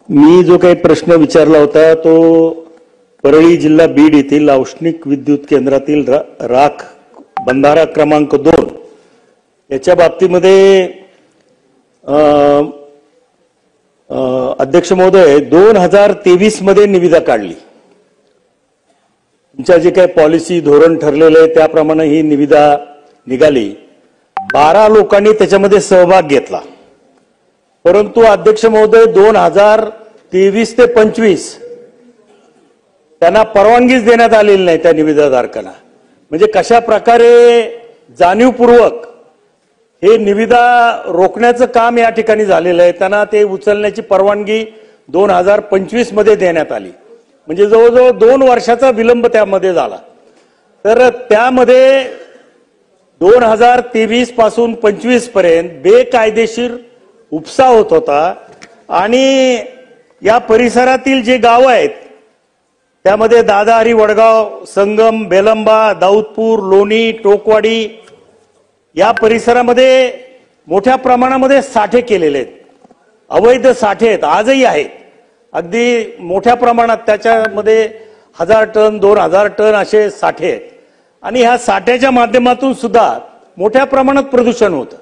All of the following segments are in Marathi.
मी जो काही प्रश्न विचारला होता तो परळी जिल्हा बीड येथील औष्णिक विद्युत केंद्रातील राख बंधारा क्रमांक 2 याच्या बाबतीमध्ये अध्यक्ष महोदय 2023 मध्ये निविदा काढली। तुमच्या जे काही पॉलिसी धोरण ठरलेले त्याप्रमाणे ही निविदा निघाली। 12 लोकांनी त्याच्यामध्ये सहभाग घेतला, परंतु अध्यक्ष महोदय 2023 ते 25 त्यांना परवानगीच देण्यात आलेली नाही त्या निविदाधारकांना। म्हणजे कशा प्रकारे जाणीवपूर्वक हे निविदा रोखण्याचं काम या ठिकाणी झालेलं आहे। त्यांना ते उचलण्याची परवानगी 2025 मध्ये देण्यात आली, म्हणजे जवळजवळ 2 वर्षाचा विलंब त्यामध्ये झाला। तर त्यामध्ये 2023 पासून 25 पर्यंत बेकायदेशीर उपसा होत होता आणि या परिसरातील जे गाव आहेत त्यामध्ये दादाहरी, वडगाव, संगम, बेलंबा, दाऊदपूर, लोणी, टोकवाडी या परिसरामध्ये मोठ्या प्रमाणामध्ये साठे केलेले आहेत। अवैध साठे आहेत, आजही आहेत, अगदी मोठ्या प्रमाणात। त्याच्यामध्ये 1000 टन 2000 टन असे साठे आहेत आणि ह्या साठ्याच्या माध्यमातून सुद्धा मोठ्या प्रमाणात प्रदूषण होतं।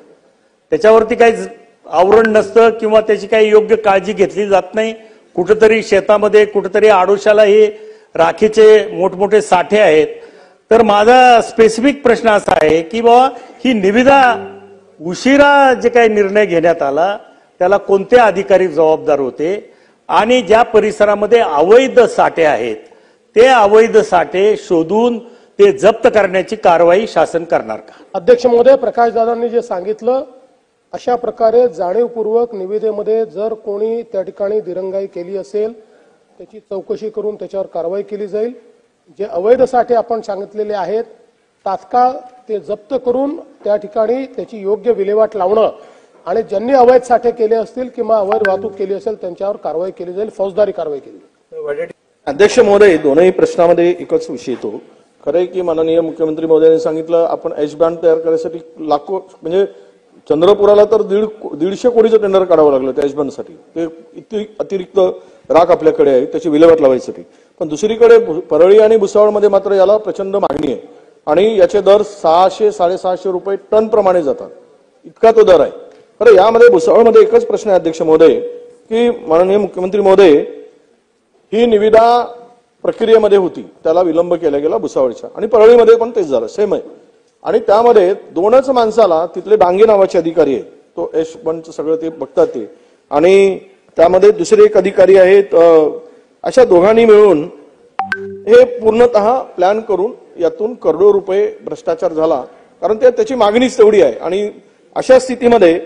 त्याच्यावरती काही आवरण नसतं किंवा त्याची काही योग्य काळजी घेतली जात नाही। कुठेतरी शेतामध्ये कुठेतरी आडोशाला हे राखेचे मोठमोठे साठे आहेत। तर माझा स्पेसिफिक प्रश्न असा आहे की बाबा ही निविदा उशिरा जे काही निर्णय घेण्यात आला त्याला कोणते अधिकारी जबाबदार होते आणि ज्या परिसरामध्ये अवैध साठे आहेत ते अवैध साठे शोधून ते जप्त करण्याची कारवाई शासन करणार का? अध्यक्ष महोदय, प्रकाश दादांनी जे सांगितलं अशा प्रकारे जाणीवपूर्वक निविदेमध्ये जर कोणी त्या ठिकाणी दिरंगाई केली असेल त्याची चौकशी करून त्याच्यावर कारवाई केली जाईल। जे अवैध साठे आपण सांगितलेले आहेत तात्काळ ते जप्त करून त्या ठिकाणी त्याची योग्य विल्हेवाट लावणं आणि ज्यांनी अवैध साठे केले असतील किंवा अवैध वाहतूक केली असेल त्यांच्यावर कारवाई केली जाईल, फौजदारी कारवाई केली जाईल। अध्यक्ष महोदय, दोनही प्रश्नामध्ये एकच विषय येतो। खरं आहे की माननीय मुख्यमंत्री महोदयांनी सांगितलं आपण एच बँड तयार करण्यासाठी लाखो, म्हणजे चंद्रपुराला तर 150 कोटीचं टेंडर काढावं लागलं त्या एच बँडसाठी। ते अतिरिक्त राख आपल्याकडे आहे त्याची विल्हेवाट लावायसाठी। पण दुसरीकडे परळी आणि भुसावळमध्ये मात्र याला प्रचंड मागणी आहे आणि याचे दर 600-650 रुपये टन प्रमाणे जातात, इतका तो दर आहे। खरं यामध्ये भुसावळमध्ये एकच प्रश्न आहे अध्यक्ष महोदय की माननीय मुख्यमंत्री महोदय, ही निविदा प्रक्रियेमध्ये होती, त्याला विलंब केला गेला भुसावळच्या, आणि परळीमध्ये पण तेच झालं, सेम आहे। आणि त्यामध्ये 2च माणसाला तिथले डांगे नावाचे अधिकारी आहेत, तो एच बंडचं सगळं ते बघतात ते, आणि त्यामध्ये दुसरे एक अधिकारी आहेत। अशा दोघांनी मिळून हे पूर्णतः प्लॅन करून यातून करोडो रुपये भ्रष्टाचार झाला, कारण त्याची मागणीच तेवढी आहे। आणि अशा स्थितीमध्ये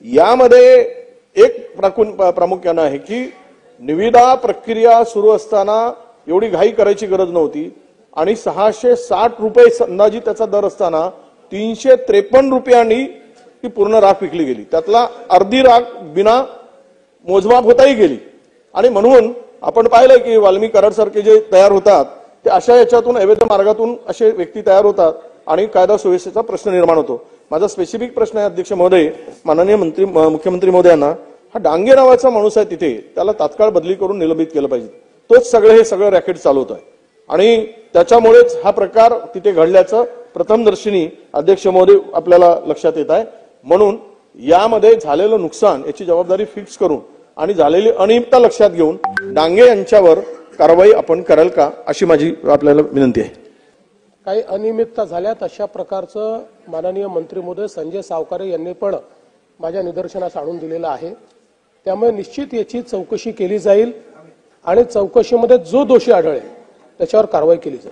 यामध्ये एक प्रामुख्यानं आहे की निविदा प्रक्रिया सुरू असताना एवढी घाई करायची गरज नव्हती आणि 660 रुपये अंदाजित त्याचा दर असताना 353 रुपयांनी ती पूर्ण राख विकली गेली। त्यातला अर्धी राख बिना मोजमाप होताही गेली आणि म्हणून आपण पाहिलं की वाल्मिक कराड सारखे जे तयार होतात ते अशा याच्यातून अवैध मार्गातून असे व्यक्ती तयार होतात आणि कायदा सुव्यवस्थेचा प्रश्न निर्माण होतो। माझा स्पेसिफिक प्रश्न आहे अध्यक्ष महोदय, माननीय मुख्यमंत्री महोदयांना, हा डांगे नावाचा माणूस आहे तिथे, त्याला तात्काळ बदली करून निलंबित केलं पाहिजे। तोच हे सगळं रॅकेट चालवत आहे आणि त्याच्यामुळेच हा प्रकार तिथे घडल्याचं प्रथमदर्शनी अध्यक्ष महोदय आपल्याला लक्षात येत आहे। म्हणून यामध्ये झालेलं नुकसान याची जबाबदारी फिक्स करून आणि झालेली अनियमितता लक्षात घेऊन डांगे यांच्यावर कारवाई आपण कराल का, अशी माझी आपल्याला विनंती आहे। काही अनियमितता झाल्यात अशा प्रकारचं माननीय मंत्री महोदय संजय सावकारे यांनी पण माझ्या निदर्शनास आणून दिलेलं आहे। त्यामुळे निश्चित याची चौकशी केली जाईल आणि चौकशीमध्ये जो दोषी आढळेल त्याच्यावर कारवाई केली जाईल।